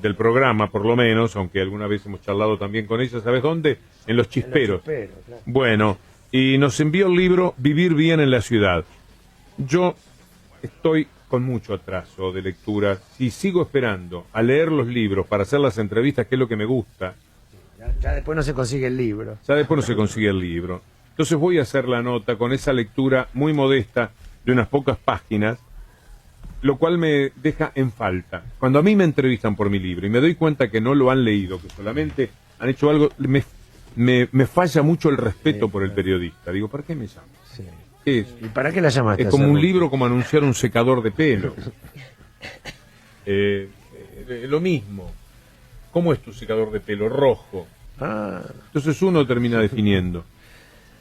del programa, por lo menos, aunque alguna vez hemos charlado también con ella, ¿sabes dónde? En Los Chisperos. Claro. Bueno, y nos envió el libro Vivir bien en la ciudad. Yo estoy con mucho atraso de lectura. Si sigo esperando a leer los libros para hacer las entrevistas, que es lo que me gusta, Ya después no se consigue el libro. ya después no se consigue el libro. Entonces voy a hacer la nota con esa lectura muy modesta de unas pocas páginas, lo cual me deja en falta. Cuando a mí me entrevistan por mi libro y me doy cuenta que no lo han leído, que solamente han hecho algo, me falla mucho el respeto por el periodista. Digo, ¿para qué me llamas? Sí. ¿Qué es? ¿Y para qué la llamaste? Es como un libro, como anunciar un secador de pelo. Lo mismo. ¿Cómo es tu secador de pelo? Rojo. Entonces uno termina definiendo.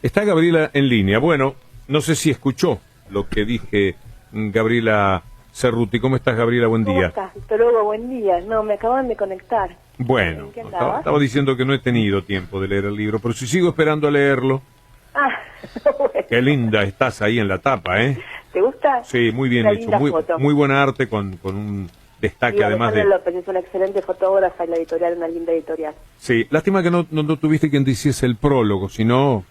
Está Gabriela en línea. Bueno, no sé si escuchó lo que dije, Gabriela Cerruti. ¿Cómo estás, Gabriela? Buen día. ¿Cómo estás, Víctor Hugo? Buen día. No, me acaban de conectar. Bueno, ¿En qué andabas? estaba diciendo que no he tenido tiempo de leer el libro, pero si sigo esperando a leerlo. Ah, bueno. Qué linda estás ahí en la tapa, ¿eh? ¿Te gusta? Sí, muy bien Una hecho. linda foto. Muy buena arte con un destaque, Y además de... Alejandra López es una excelente fotógrafa en la editorial, una linda editorial. Sí, lástima que no tuviste quien te hiciese el prólogo, si no...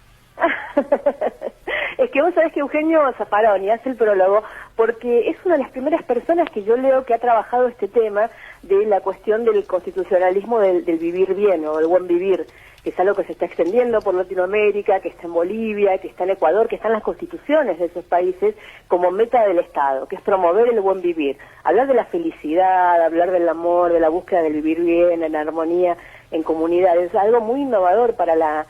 Es que vos sabés que Eugenio Zaffaroni hace el prólogo porque es una de las primeras personas que yo leo que ha trabajado este tema de la cuestión del constitucionalismo del vivir bien o del buen vivir, que es algo que se está extendiendo por Latinoamérica, que está en Bolivia, que está en Ecuador, que están las constituciones de esos países como meta del Estado, que es promover el buen vivir, hablar de la felicidad, hablar del amor, de la búsqueda del vivir bien, en armonía, en comunidad. Es algo muy innovador para la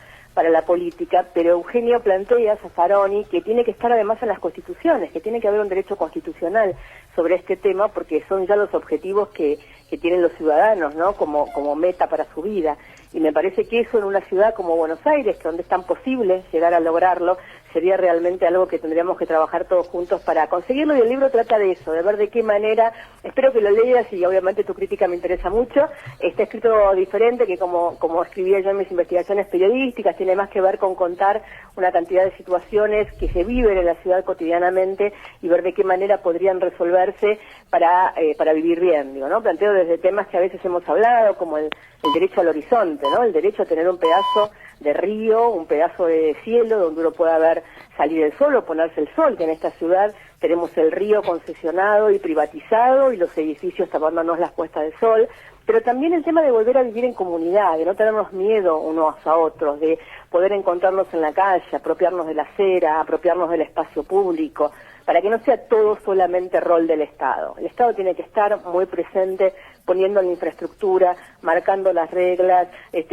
política, pero Eugenio plantea, Zaffaroni, que tiene que estar además en las constituciones, que tiene que haber un derecho constitucional sobre este tema, porque son ya los objetivos que tienen los ciudadanos, ¿no? Como meta para su vida. Y me parece que eso en una ciudad como Buenos Aires, que donde es tan posible llegar a lograrlo, sería realmente algo que tendríamos que trabajar todos juntos para conseguirlo, y el libro trata de eso, de ver de qué manera, espero que lo leas y obviamente tu crítica me interesa mucho. Está escrito diferente que como escribía yo en mis investigaciones periodísticas, tiene más que ver con contar una cantidad de situaciones que se viven en la ciudad cotidianamente y ver de qué manera podrían resolverse para vivir bien, digo, ¿no? Planteo desde temas que a veces hemos hablado, como el derecho al horizonte, ¿no? El derecho a tener un pedazo de río, un pedazo de cielo donde uno pueda ver salir el sol o ponerse el sol, que en esta ciudad tenemos el río concesionado y privatizado y los edificios tapándonos las puestas de sol, pero también el tema de volver a vivir en comunidad, de no tenernos miedo unos a otros, de poder encontrarnos en la calle, apropiarnos de la acera, apropiarnos del espacio público, para que no sea todo solamente rol del Estado. El Estado tiene que estar muy presente, poniendo la infraestructura, marcando las reglas,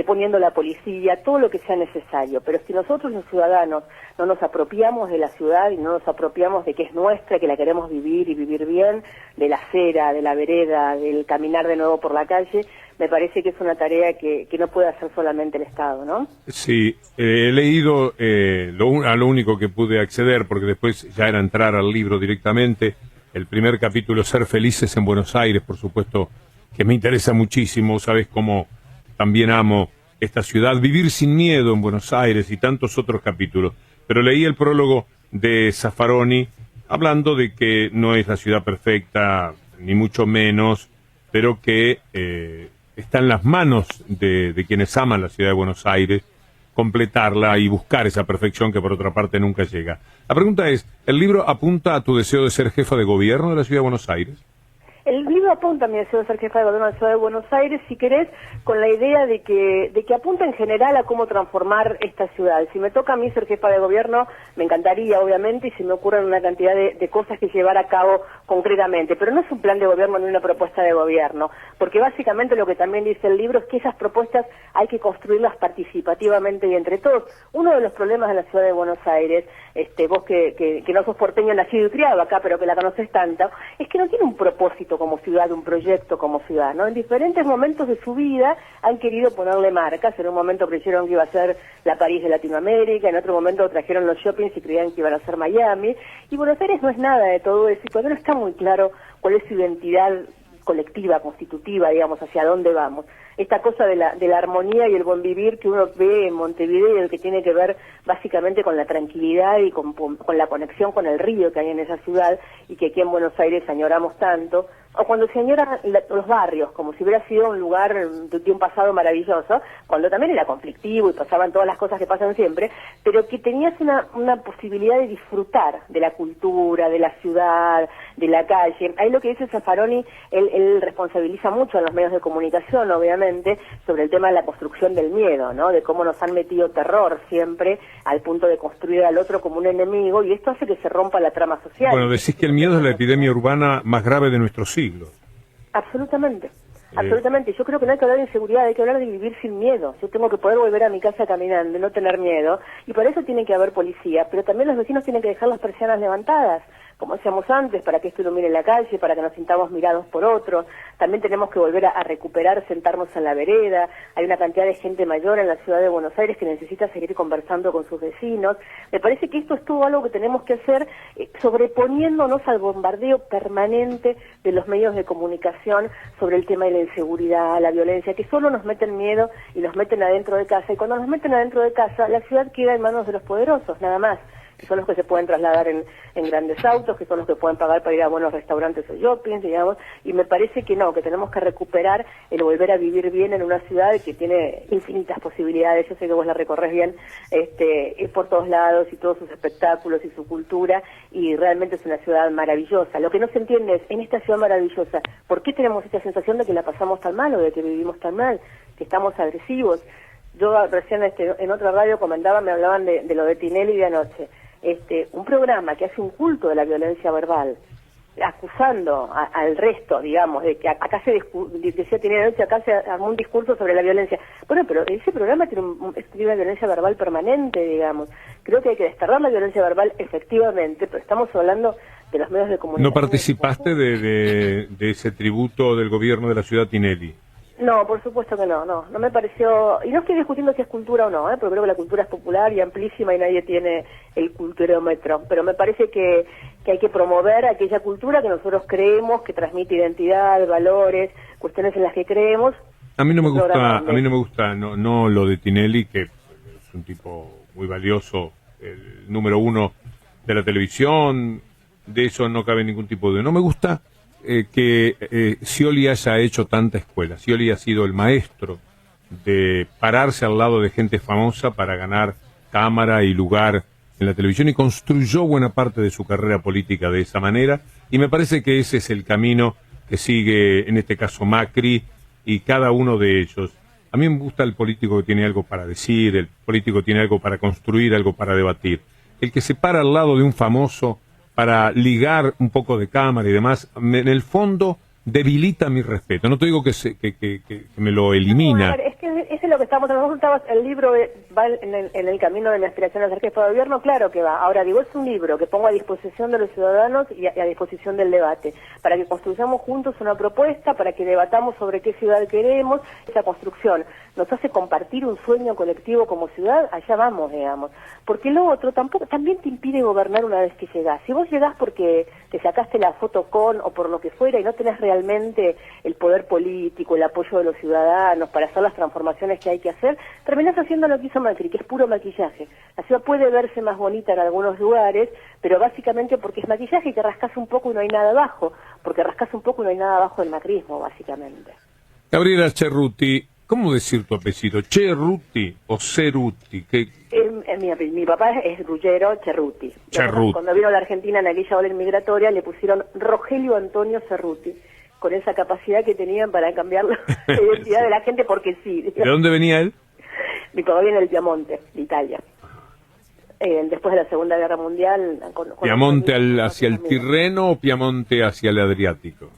poniendo la policía, todo lo que sea necesario. Pero si nosotros los ciudadanos no nos apropiamos de la ciudad y no nos apropiamos de que es nuestra, que la queremos vivir y vivir bien, de la acera, de la vereda, del caminar de nuevo por la calle, me parece que es una tarea que no puede hacer solamente el Estado, ¿no? Sí, he leído a lo único que pude acceder, porque después ya era entrar al libro directamente, el primer capítulo, Ser felices en Buenos Aires, por supuesto, que me interesa muchísimo, sabes cómo también amo esta ciudad, Vivir sin miedo en Buenos Aires y tantos otros capítulos. Pero leí el prólogo de Zaffaroni hablando de que no es la ciudad perfecta, ni mucho menos, pero que está en las manos de quienes aman la ciudad de Buenos Aires, completarla y buscar esa perfección que por otra parte nunca llega. La pregunta es, ¿el libro apunta a tu deseo de ser jefa de gobierno de la ciudad de Buenos Aires? El libro apunta a mi deseo de ser jefa de gobierno de la ciudad de Buenos Aires, si querés, con la idea de que apunta en general a cómo transformar esta ciudad. Si me toca a mí ser jefa de gobierno, me encantaría, obviamente, y se me ocurren una cantidad de cosas que llevar a cabo concretamente. Pero no es un plan de gobierno ni una propuesta de gobierno, porque básicamente lo que también dice el libro es que esas propuestas hay que construirlas participativamente y entre todos. Uno de los problemas de la ciudad de Buenos Aires, vos que no sos porteño nacido y criado acá, pero que la conoces tanto, es que no tiene un propósito como ciudad, un proyecto como ciudad, ¿no? En diferentes momentos de su vida han querido ponerle marcas. En un momento creyeron que iba a ser la París de Latinoamérica, en otro momento trajeron los shoppings y creían que iban a ser Miami, y Buenos Aires no es nada de todo eso, y todavía no está muy claro cuál es su identidad colectiva, constitutiva, digamos, hacia dónde vamos. Esta cosa de la armonía y el buen vivir que uno ve en Montevideo, el que tiene que ver básicamente con la tranquilidad y con la conexión con el río que hay en esa ciudad y que aquí en Buenos Aires añoramos tanto, o cuando se añoran los barrios, como si hubiera sido un lugar de un pasado maravilloso, cuando también era conflictivo y pasaban todas las cosas que pasan siempre, pero que tenías una posibilidad de disfrutar de la cultura, de la ciudad, de la calle. Ahí lo que dice Zaffaroni, él responsabiliza mucho a los medios de comunicación, obviamente, sobre el tema de la construcción del miedo, ¿no? De cómo nos han metido terror siempre al punto de construir al otro como un enemigo, y esto hace que se rompa la trama social. Bueno, decís que el miedo es la epidemia urbana más grave de nuestro siglo. Absolutamente, absolutamente. Yo creo que no hay que hablar de inseguridad, hay que hablar de vivir sin miedo. Yo tengo que poder volver a mi casa caminando, no tener miedo, y para eso tiene que haber policía, pero también los vecinos tienen que dejar las persianas levantadas, como decíamos antes, para que esto ilumine la calle, para que nos sintamos mirados por otros. También tenemos que volver a recuperar, sentarnos en la vereda. Hay una cantidad de gente mayor en la ciudad de Buenos Aires que necesita seguir conversando con sus vecinos. Me parece que esto es todo algo que tenemos que hacer sobreponiéndonos al bombardeo permanente de los medios de comunicación sobre el tema de la inseguridad, la violencia, que solo nos meten miedo y nos meten adentro de casa. Y cuando nos meten adentro de casa, la ciudad queda en manos de los poderosos, nada más, que son los que se pueden trasladar en grandes autos, que son los que pueden pagar para ir a buenos restaurantes o shoppings, digamos, y me parece que no, que tenemos que recuperar el volver a vivir bien en una ciudad que tiene infinitas posibilidades. Yo sé que vos la recorres bien, es por todos lados, y todos sus espectáculos y su cultura, y realmente es una ciudad maravillosa. Lo que no se entiende es, en esta ciudad maravillosa, ¿por qué tenemos esta sensación de que la pasamos tan mal o de que vivimos tan mal, que estamos agresivos? Yo recién en otra radio me hablaban de lo de Tinelli de anoche. Un programa que hace un culto de la violencia verbal, acusando al resto, digamos, de que acá decía Tinelli anoche, acá se armó un discurso sobre la violencia. Bueno, pero ese programa tiene una violencia verbal permanente, digamos. Creo que hay que desterrar la violencia verbal efectivamente, pero estamos hablando de los medios de comunicación. ¿No participaste de ese tributo del gobierno de la ciudad Tinelli? No, por supuesto que no me pareció, y no estoy discutiendo si es cultura o no, porque creo que la cultura es popular y amplísima y nadie tiene el culturómetro, pero me parece que hay que promover aquella cultura que nosotros creemos, que transmite identidad, valores, cuestiones en las que creemos. A mí no me gusta, no lo de Tinelli, que es un tipo muy valioso, el número uno de la televisión, de eso no cabe ningún tipo de... No me gusta que Scioli haya hecho tanta escuela. Scioli ha sido el maestro de pararse al lado de gente famosa para ganar cámara y lugar en la televisión, y construyó buena parte de su carrera política de esa manera, y me parece que ese es el camino que sigue en este caso Macri y cada uno de ellos. A mí me gusta el político que tiene algo para decir, el político que tiene algo para construir, algo para debatir. El que se para al lado de un famoso para ligar un poco de cámara y demás, en el fondo debilita mi respeto. No te digo que me lo elimina. No, a ver, es que eso es lo que estamos hablando. El libro va en el camino de mi aspiración a ser jefe de gobierno, claro que va. Ahora digo, es un libro que pongo a disposición de los ciudadanos y a disposición del debate, para que construyamos juntos una propuesta, para que debatamos sobre qué ciudad queremos. Esa construcción nos hace compartir un sueño colectivo como ciudad, allá vamos, digamos. Porque lo otro también te impide gobernar una vez que llegás. Si vos llegás porque te sacaste la foto con o por lo que fuera y no tenés realmente el poder político, el apoyo de los ciudadanos para hacer las transformaciones que hay que hacer, terminás haciendo lo que hizo Macri, que es puro maquillaje. La ciudad puede verse más bonita en algunos lugares, pero básicamente porque es maquillaje y te rascás un poco y no hay nada abajo, porque rascás un poco y no hay nada abajo del macrismo, básicamente. Gabriela Cerruti, ¿cómo decir tu apellido? ¿Cerruti o Ceruti? Mi papá es Ruggero Cerruti. Cuando vino a la Argentina en aquella ola inmigratoria le pusieron Rogelio Antonio Cerruti, con esa capacidad que tenían para cambiar la identidad de la gente porque sí. ¿De dónde venía él? Mi papá viene del Piamonte, de Italia. Después de la Segunda Guerra Mundial. ¿Piamonte hacia el Tirreno o Piamonte hacia el Adriático?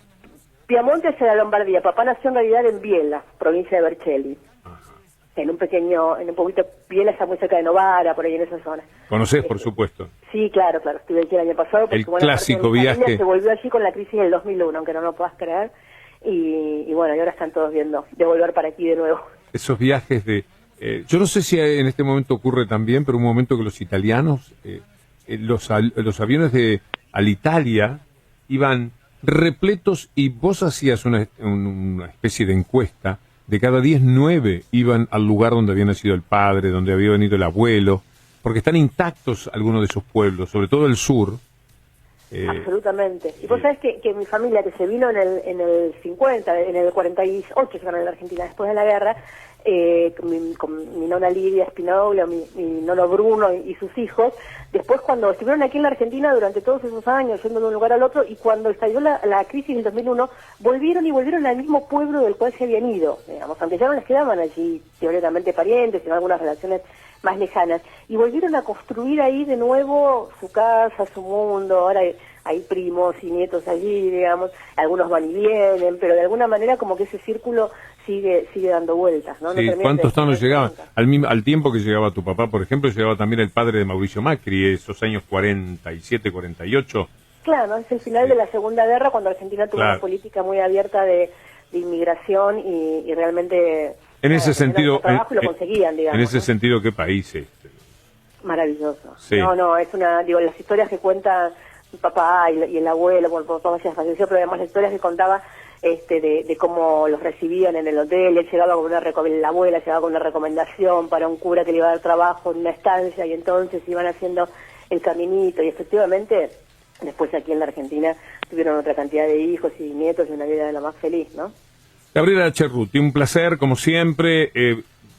Piamonte hacia la Lombardía. Papá nació en realidad en Biella, provincia de Vercelli. En un poquito, Biella está muy cerca de Novara, por ahí en esa zona. ¿Conocés, por supuesto? Sí, claro, estuve aquí el año pasado. Porque, el clásico viaje. Se volvió allí con la crisis del 2001, aunque no lo puedas creer. Y bueno, y ahora están todos viendo de volver para aquí de nuevo. Esos viajes de... yo no sé si en este momento ocurre también, pero un momento que los italianos, los aviones de Alitalia iban repletos, y vos hacías una especie de encuesta. De cada 10, 9 iban al lugar donde había nacido el padre, donde había venido el abuelo, porque están intactos algunos de esos pueblos, sobre todo el sur, Absolutamente. Y vos sabés que mi familia, que se vino en el 50, en el 48, llegaron a la Argentina después de la guerra, con mi nona Lidia Spinoglia, mi nono Bruno y sus hijos, después cuando estuvieron aquí en la Argentina durante todos esos años, yendo de un lugar al otro, y cuando estalló la crisis del 2001, volvieron al mismo pueblo del cual se habían ido, digamos, aunque ya no les quedaban allí teóricamente parientes, sino algunas relaciones más lejanas, y volvieron a construir ahí de nuevo su casa, su mundo. Ahora hay primos y nietos allí, digamos, algunos van y vienen, pero de alguna manera como que ese círculo sigue dando vueltas, ¿no? Sí, ¿cuántos años llegaban? Al tiempo que llegaba tu papá, por ejemplo, llegaba también el padre de Mauricio Macri, esos años 47, 48. Claro, es el final de la Segunda Guerra, cuando Argentina tuvo una política muy abierta de inmigración y realmente... En ese sentido, trabajo y lo conseguían, digamos, en ese ¿no? sentido, ¿qué país es? Maravilloso. Sí. No, es las historias que cuenta mi papá y el abuelo, bueno, mi papá ya falleció, pero además las historias que contaba de cómo los recibían en el hotel. Él llegaba con la abuela llegaba con una recomendación para un cura que le iba a dar trabajo en una estancia, y entonces iban haciendo el caminito, y efectivamente después aquí en la Argentina tuvieron otra cantidad de hijos y nietos y una vida de lo más feliz, ¿no? Gabriela Cerruti, un placer, como siempre.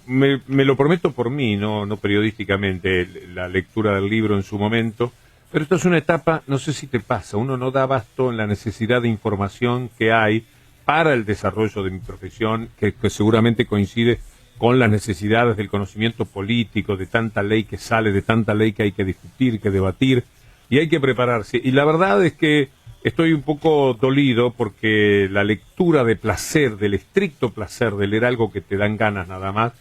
Me lo prometo por mí, no periodísticamente, la lectura del libro en su momento. Pero esto es una etapa, no sé si te pasa, uno no da abasto en la necesidad de información que hay para el desarrollo de mi profesión, que seguramente coincide con las necesidades del conocimiento político, de tanta ley que sale, de tanta ley que hay que discutir, que debatir, y hay que prepararse. Y la verdad es que estoy un poco dolido porque la lectura de placer, del estricto placer de leer algo que te dan ganas nada más,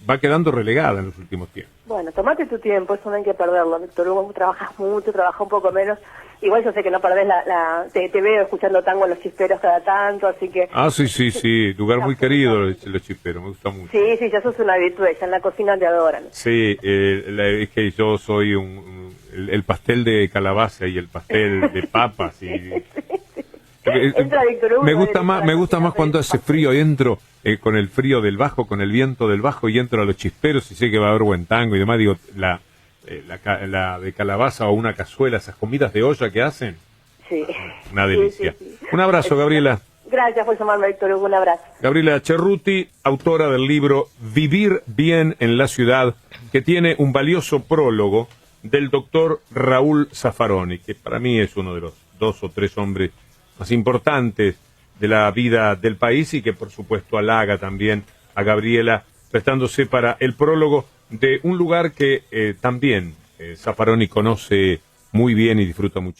va quedando relegada en los últimos tiempos. Bueno, tomate tu tiempo, eso no hay que perderlo, Víctor Hugo. Trabajas mucho, trabajas un poco menos. Igual yo sé que no perdés te veo escuchando tango en Los Chisperos cada tanto, así que... Ah, sí, lugar muy querido Los Chisperos, me gusta mucho. Sí, ya sos una habitué, ya en la cocina te adoran. Sí, es que yo soy el pastel de calabaza y el pastel de papas y... Me gusta más cuando hace frío y entro con el frío del bajo, con el viento del bajo, y entro a Los Chisperos y sé que va a haber buen tango y demás. Digo, la de calabaza o una cazuela, esas comidas de olla que hacen. Sí. Una delicia. Sí. Un abrazo, Gabriela. Gracias por llamarme, Víctor Hugo, un abrazo. Gabriela Cerruti, autora del libro Vivir bien en la ciudad, que tiene un valioso prólogo del doctor Raúl Zaffaroni, que para mí es uno de los 2 o 3 hombres más importantes de la vida del país, y que por supuesto halaga también a Gabriela prestándose para el prólogo de un lugar que también Zaffaroni conoce muy bien y disfruta mucho.